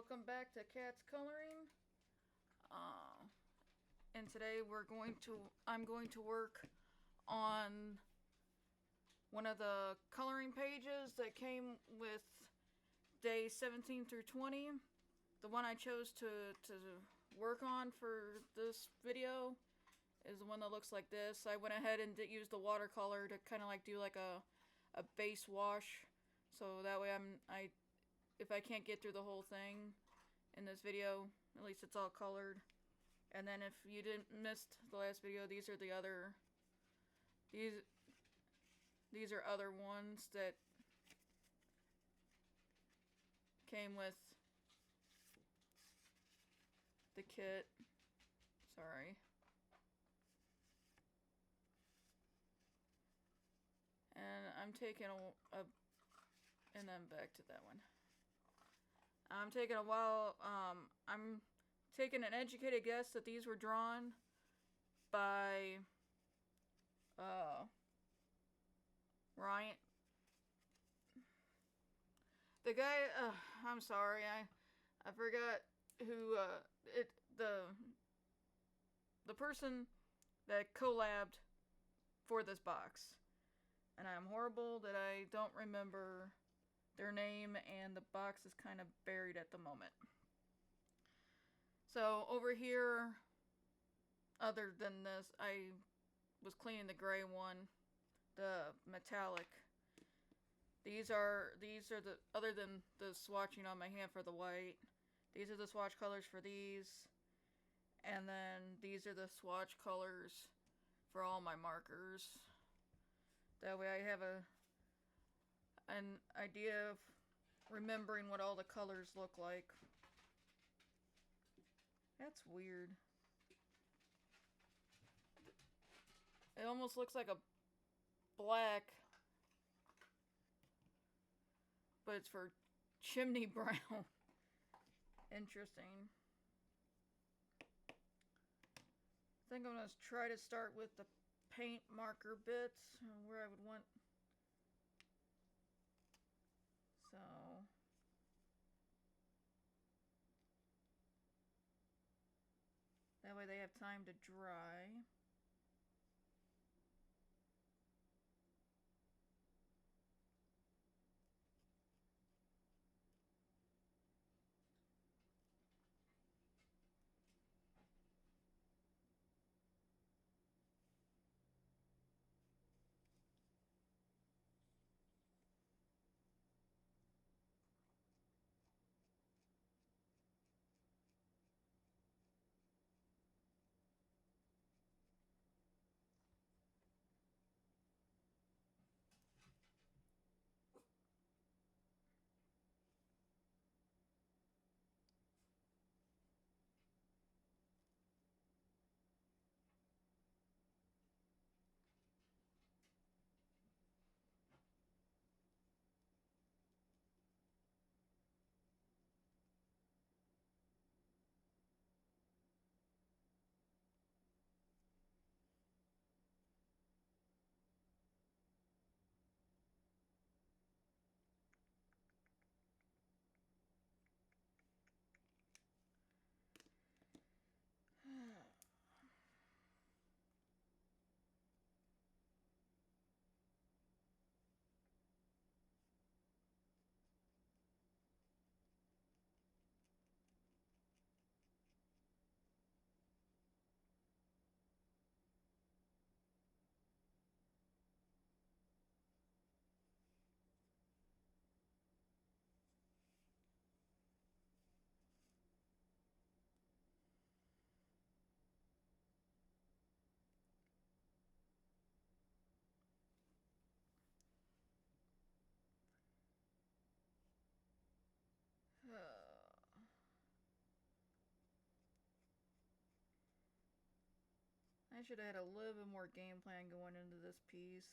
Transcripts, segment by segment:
Welcome back to Cat's Coloring. And today I'm going to work on one of the coloring pages that came with day 17 through 20. The one I chose to work on for this video is the one that looks like this. I went ahead and used the watercolor to kind of like do like a base wash, so that way if I can't get through the whole thing in this video, at least it's all colored. And then if you didn't missed the last video, these are the other these are other ones that came with the kit. Sorry. And I'm taking and then back to that one. I'm taking a while. I'm taking an educated guess that these were drawn by Ryan. The guy. I'm sorry. I forgot who the person that collabed for this box. And I'm horrible that I don't remember their name, and the box is kind of buried at the moment. So over here, other than this, I was cleaning the gray one, the metallic. These are the, other than the swatching on my hand for the white, these are the swatch colors for these. And then these are the swatch colors for all my markers. That way I have an idea of remembering what all the colors look like. That's weird. It almost looks like a black, but it's for chimney brown. Interesting. I think I'm going to try to start with the paint marker bits, where I would want. So that way they have time to dry. I should have had a little bit more game plan going into this piece.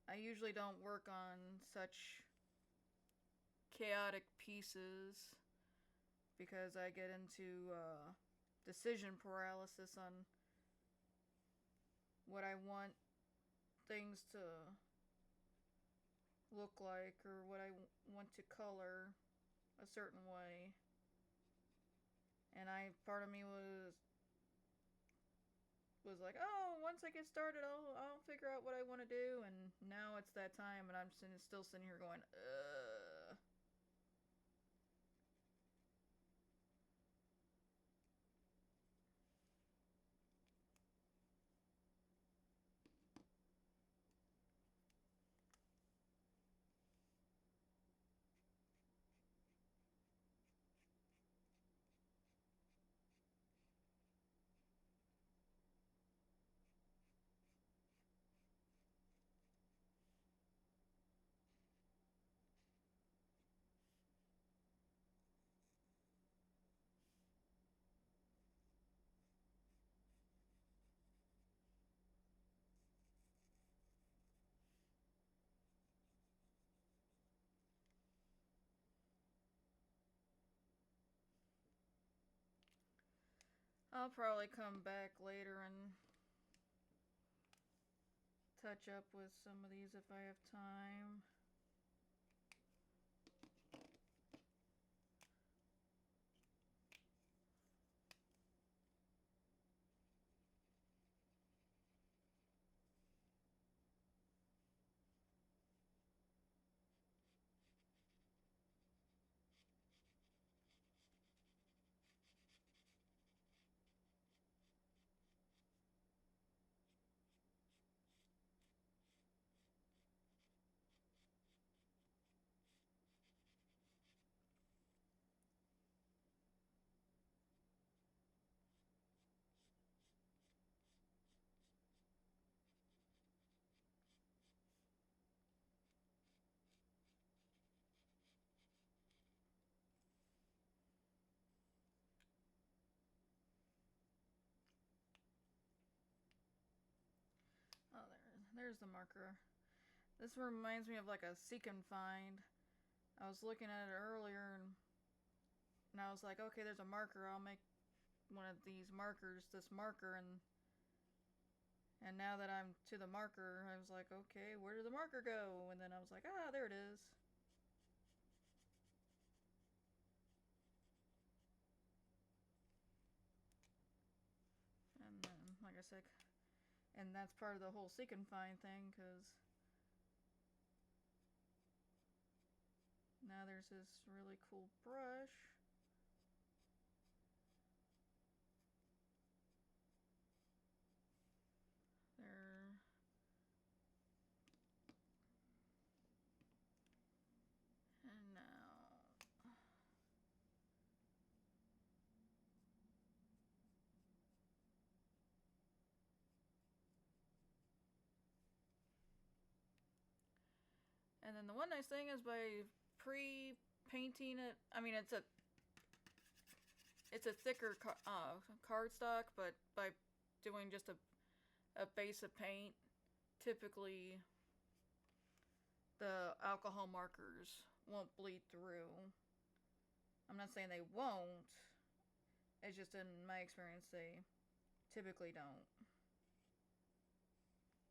I usually don't work on such chaotic pieces because I get into decision paralysis on what I want things to look like or what I want to color. a certain way. And part of me was like, oh, once I get started, I'll figure out what I want to do. And now it's that time, and I'm still sitting here going, ugh. I'll probably come back later and touch up with some of these if I have time. Oh, there's the marker. This reminds me of like a seek and find. I was looking at it earlier and I was like, okay, there's a marker. I'll make one of these markers, this marker, and now that I'm to the marker, I was like, okay, where did the marker go? And then I was like, ah, there it is. And then, like I said, and that's part of the whole seek and find thing, because now there's this really cool brush. There. And now. And then the one nice thing is by pre-painting it, I mean it's a thicker cardstock, but by doing just a base of paint, typically the alcohol markers won't bleed through. I'm not saying they won't. It's just in my experience they typically don't.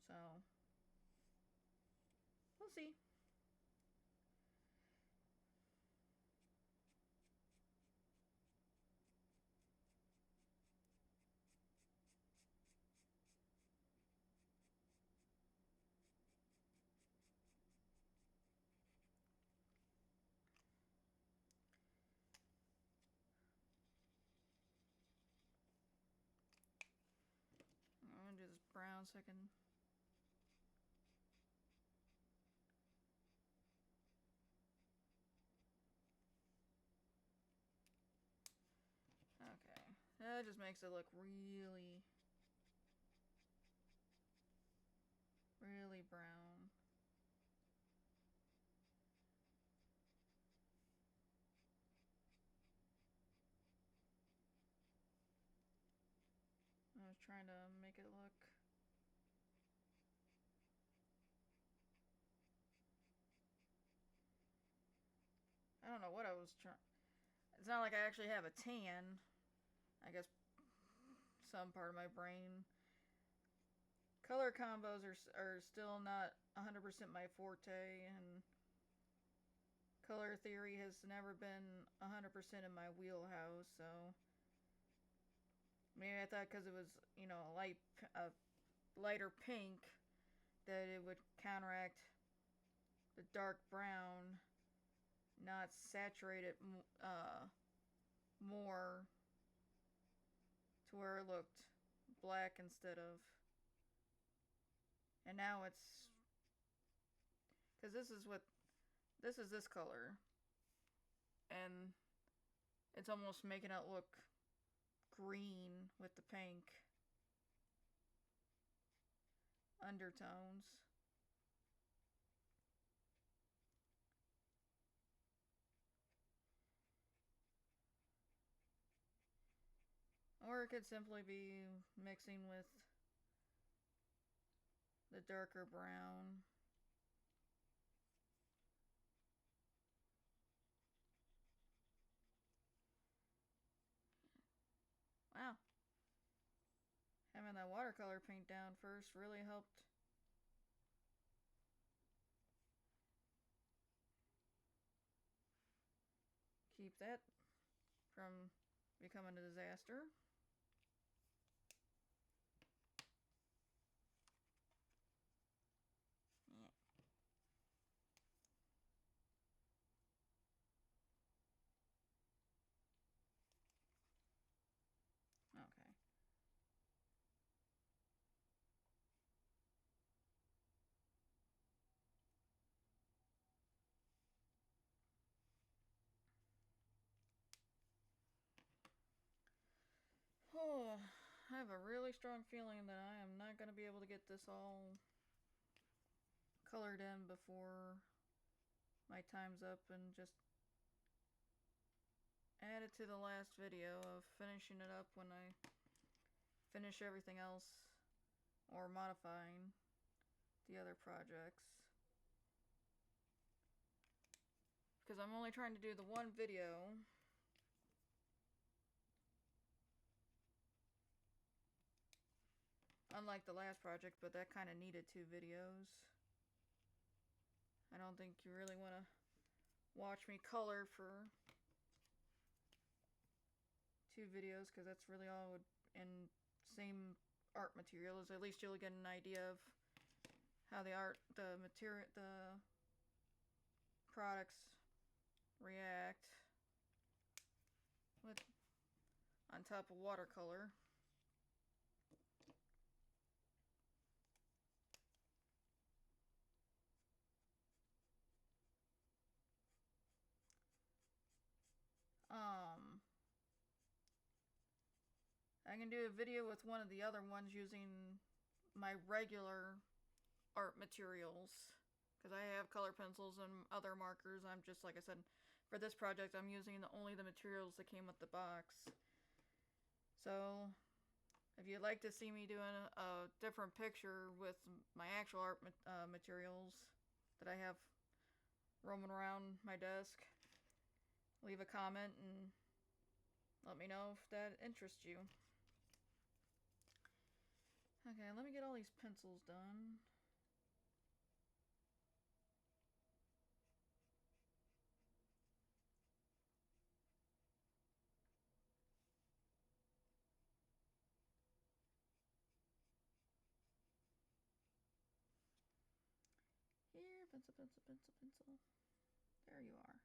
So we'll see. I'm gonna do this brown so I can. Okay, that just makes it look really, really brown. I was trying to make it look. I don't know what I was trying. It's not like I actually have a tan. I guess some part of my brain. Color combos are still not 100% my forte, and color theory has never been 100% in my wheelhouse, so maybe I thought because it was, you know, a lighter pink that it would counteract the dark brown, not saturate it more to where it looked black instead of. And now it's because this is this color, and it's almost making it look green with the pink undertones. Or it could simply be mixing with the darker brown. Wow. Having that watercolor paint down first really helped keep that from becoming a disaster. Yeah. Okay. Oh, I have a really strong feeling that I am not going to be able to get this all colored in before my time's up, and just add it to the last video of finishing it up when I finish everything else or modifying the other projects. Because I'm only trying to do the one video. Unlike the last project, but that kind of needed 2 videos. I don't think you really want to watch me color for 2 videos, because that's really all would in same art materials. At least you'll get an idea of how the products react with on top of watercolor. I can do a video with one of the other ones using my regular art materials, because I have color pencils and other markers. I'm just, like I said, for this project I'm using only the materials that came with the box. So if you'd like to see me doing a different picture with my actual art materials that I have roaming around my desk, leave a comment and let me know if that interests you. Okay, let me get all these pencils done. Here, pencil, pencil, pencil, pencil. There you are.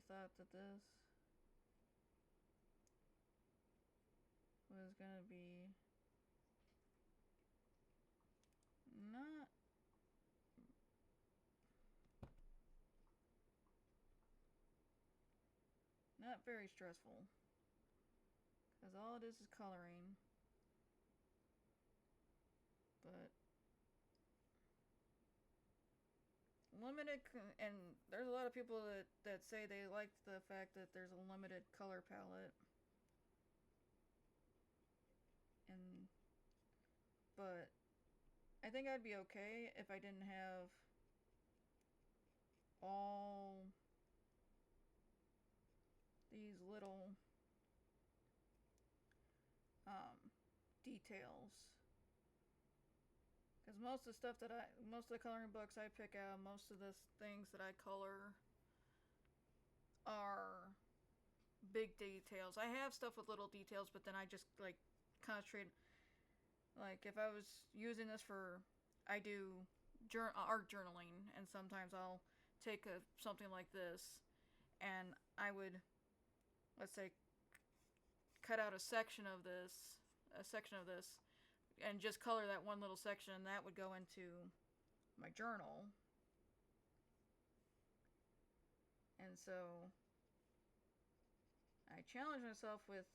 thought that this was gonna be not very stressful, because all it is coloring. But limited, and there's a lot of people that say they like the fact that there's a limited color palette. And but I think I'd be okay if I didn't have all these little details. Because most of the coloring books I pick out, most of the things that I color are big details. I have stuff with little details, but then I just like concentrate. Like if I was using this for, I do art journaling, and sometimes I'll take something like this, and I would, let's say, cut out a section of this, and just color that one little section, and that would go into my journal. And so I challenge myself with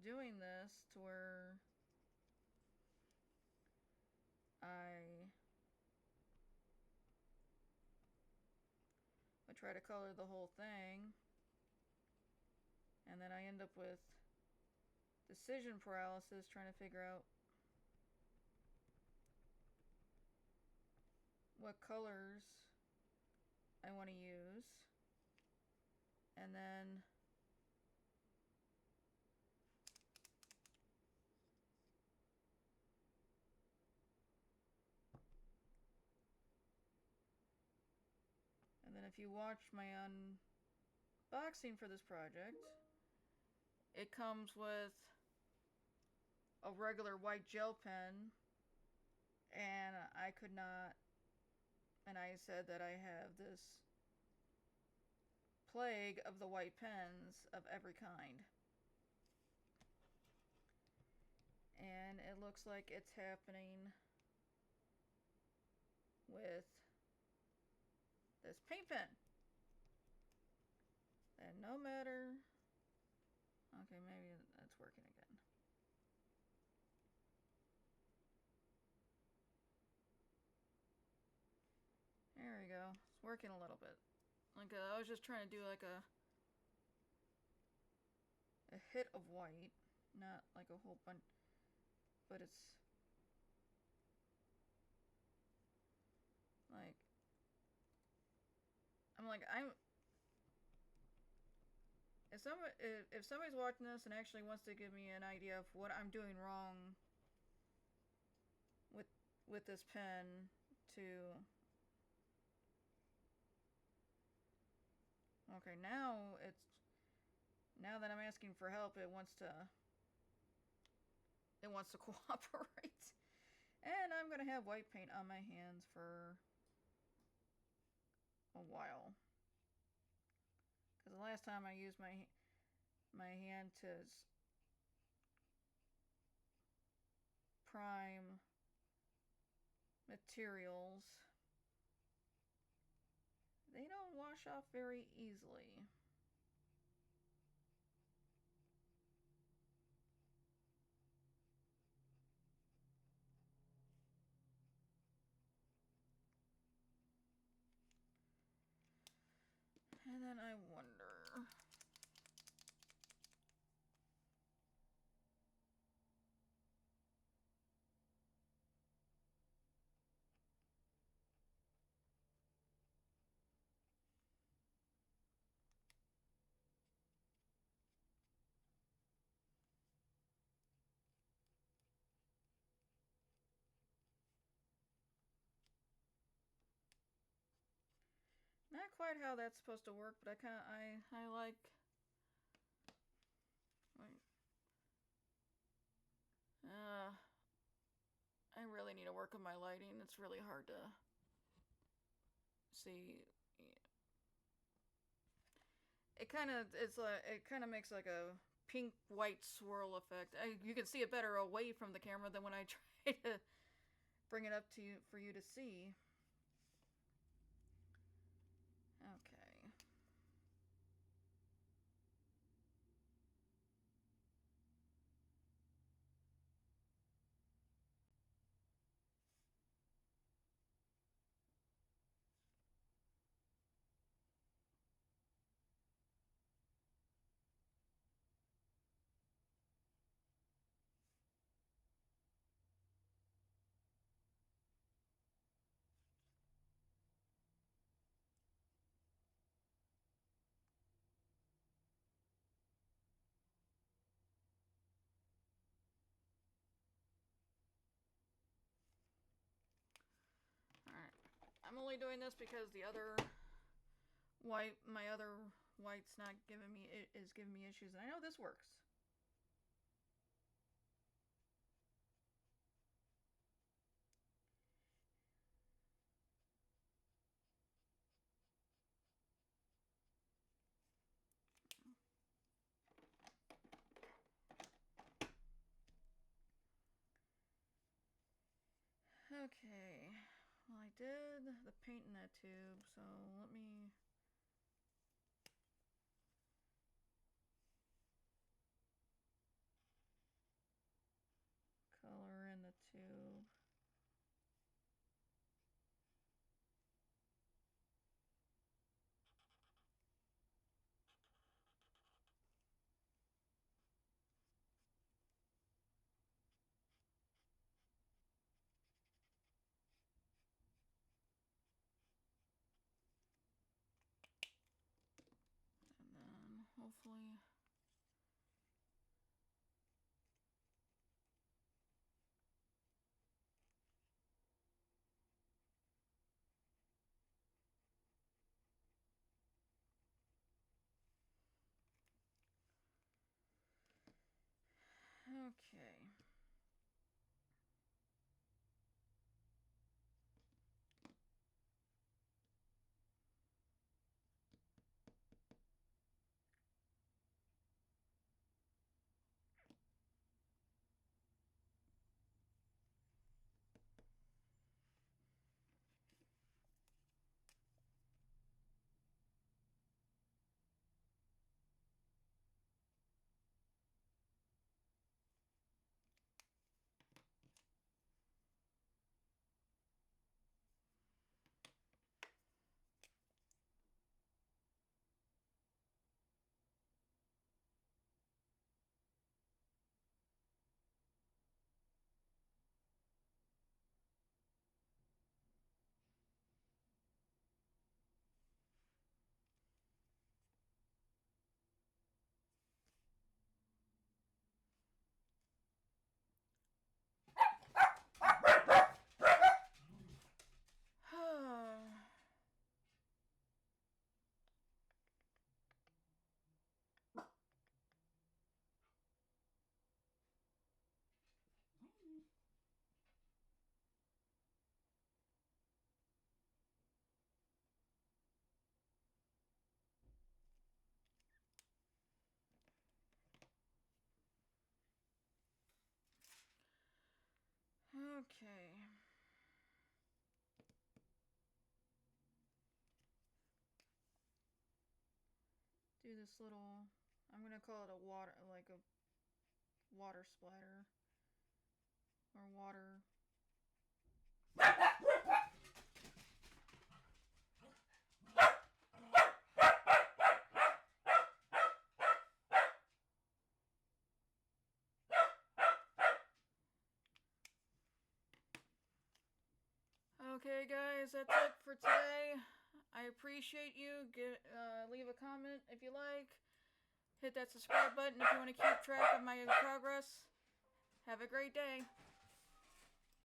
doing this to where I would try to color the whole thing, and then I end up with decision paralysis trying to figure out what colors I want to use. And then if you watch my unboxing for this project, it comes with a regular white gel pen, and I could not, and I said that I have this plague of the white pens of every kind. And it looks like it's happening with this paint pen. And no matter, okay, maybe that's working again. There we go. It's working a little bit. Like I was just trying to do like a hit of white, not like a whole bunch, but it's like if somebody's watching this and actually wants to give me an idea of what I'm doing wrong with this pen, okay, now that I'm asking for help, it wants to cooperate. And I'm gonna have white paint on my hands for a while, because the last time I used my hand to prime materials, they don't wash off very easily. And then I wonder, not quite how that's supposed to work, but I like, I really need to work on my lighting. It's really hard to see. It kind of makes like a pink white swirl effect. You can see it better away from the camera than when I try to bring it up to you for you to see. Okay. Alright. I'm only doing this because the other my other white's not giving me, is giving me issues, and I know this works. Okay, well, I did the paint in that tube, so let me color in the tube. And then hopefully okay. Okay. Do this little, I'm gonna call it a water, like a water splatter. Or water. Okay, guys, that's it for today. I appreciate you. Leave a comment if you like. Hit that subscribe button if you want to keep track of my progress. Have a great day.